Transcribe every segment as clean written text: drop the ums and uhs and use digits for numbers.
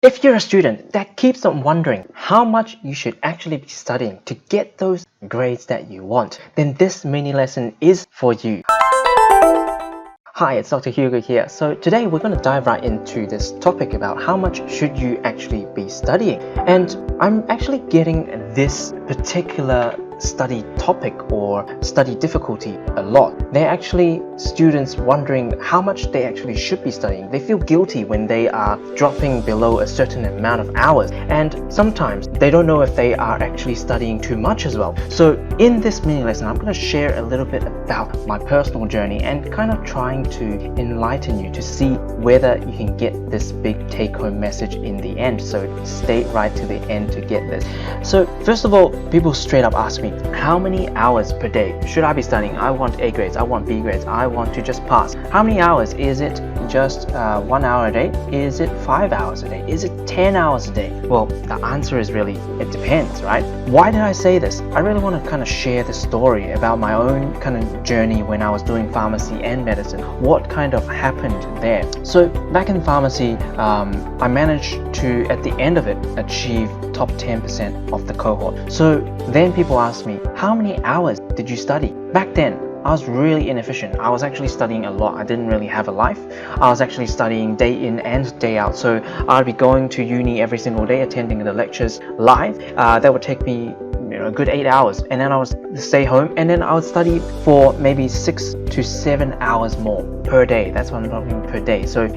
If you're a student that keeps on wondering how much you should actually be studying to get those grades that you want, then this mini lesson is for you. Hi, it's Dr. Hugo here. So today we're going to dive right into this topic about how much should you actually be studying. And I'm actually getting this particular study topic or study difficulty a lot. They're actually students wondering how much they actually should be studying. They feel guilty when they are dropping below a certain amount of hours, and sometimes they don't know if they are actually studying too much as well. So in this mini lesson, I'm going to share a little bit about my personal journey and kind of trying to enlighten you to see whether you can get this big take-home message in the end. So stay right to the end to get this. So first of all, people straight up ask me, how many hours per day should I be studying? I want A grades, I want B grades, I want to just pass. How many hours? Is it just 1 hour a day? Is it 5 hours a day? Is it 10 hours a day? Well, the answer is really, it depends, right? Why did I say this? I really want to kind of share the story about my own kind of journey when I was doing pharmacy and medicine. What kind of happened there? So back in pharmacy, I managed to, at the end of it, achieve top 10% of the cohort. So then people ask me, how many hours did you study? Back then, I was really inefficient. I was actually studying a lot. I didn't really have a life. I was actually studying day in and day out. So I'd be going to uni every single day, attending the lectures live. That would take me a good 8 hours, and then I would stay home, and then I would study for maybe 6 to 7 hours more per day. That's what I'm talking per day. So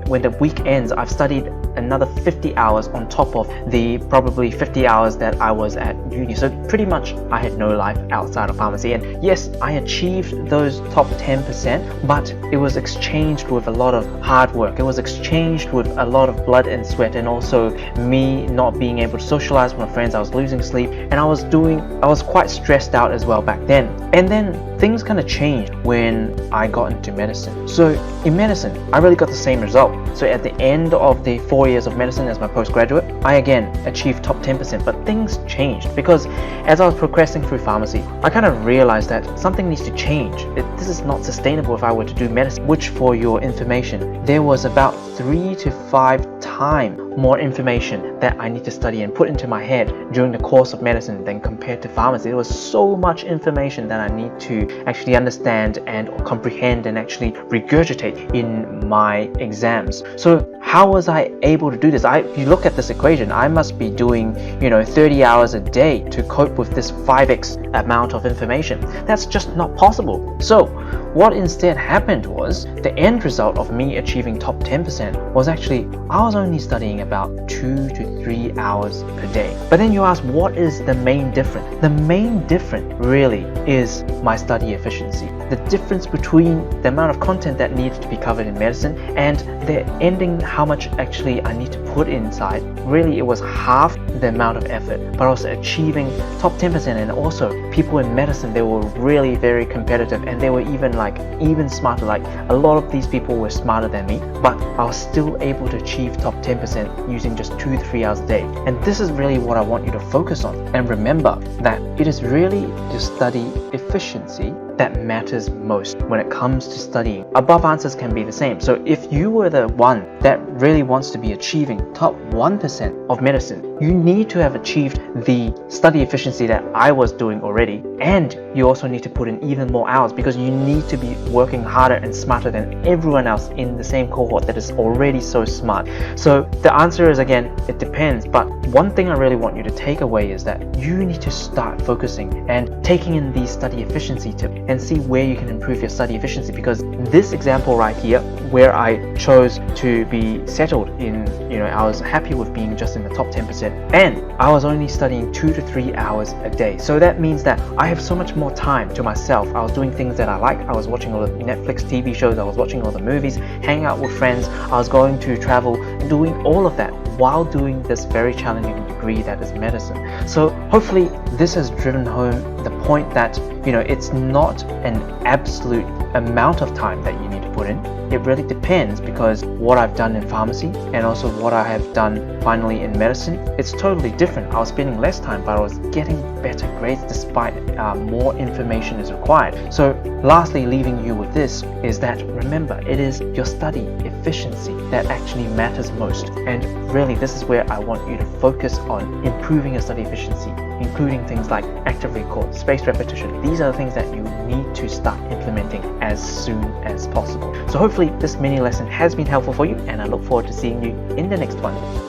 when the week ends, I've studied another 50 hours on top of the probably 50 hours that I was at uni. So pretty much I had no life outside of pharmacy. And yes, I achieved those top 10%, but it was exchanged with a lot of hard work. It was exchanged with a lot of blood and sweat, and also me not being able to socialize with my friends. I was losing sleep, and I was quite stressed out as well back then. And then things kind of changed when I got into medicine. So in medicine, I really got the same result. So at the end of the 4 years of medicine as my postgraduate, I again achieved top 10%, but things changed because as I was progressing through pharmacy, I kind of realized that something needs to change. This is not sustainable if I were to do medicine, which, for your information, there was about 3 to 5 times more information that I need to study and put into my head during the course of medicine than compared to pharmacy. There was so much information that I need to actually understand and comprehend and actually regurgitate in my exams. So how was I able to do this? If you look at this equation, I must be doing 30 hours a day to cope with this 5x amount of information. That's just not possible. So what instead happened was, the end result of me achieving top 10% was actually, I was only studying about 2 to 3 hours per day. But then you ask, what is the main difference? The main difference really is my study efficiency. The difference between the amount of content that needs to be covered in medicine and the ending, how much actually I need to put inside, really it was half the amount of effort, but I was achieving top 10%. And also people in medicine, they were really very competitive, and they were even smarter. Like, a lot of these people were smarter than me, but I was still able to achieve top 10% using just 2 to 3 hours a day. And this is really what I want you to focus on. And remember that it is really your study efficiency that matters most when it comes to studying. Above answers can be the same. So if you were the one that really wants to be achieving top 1% of medicine, you need to have achieved the study efficiency that I was doing already, and you also need to put in even more hours because you need to be working harder and smarter than everyone else in the same cohort that is already so smart. So the answer is, again, it depends. But one thing I really want you to take away is that you need to start focusing and taking in these study efficiency tips and see where you can improve your study efficiency. Because this example right here, where I chose to be settled in, I was happy with being just in the top 10%, and I was only studying 2 to 3 hours a day. So that means that I have so much more time to myself. I was doing things that I like. I was watching all the Netflix TV shows, I was watching all the movies, hanging out with friends, I was going to travel, doing all of that while doing this very challenging degree that is medicine. So hopefully this has driven home the point that it's not an absolute amount of time that you need to put in. It really depends, because what I've done in pharmacy and also what I have done finally in medicine, it's totally different. I was spending less time, but I was getting better grades despite more information is required. So lastly, leaving you with this is that, remember, it is your study efficiency that actually matters most. And really, this is where I want you to focus on improving your study efficiency, including things like active recall, spaced repetition. These are the things that you need to start implementing as soon as possible. So hopefully this mini lesson has been helpful for you, and I look forward to seeing you in the next one.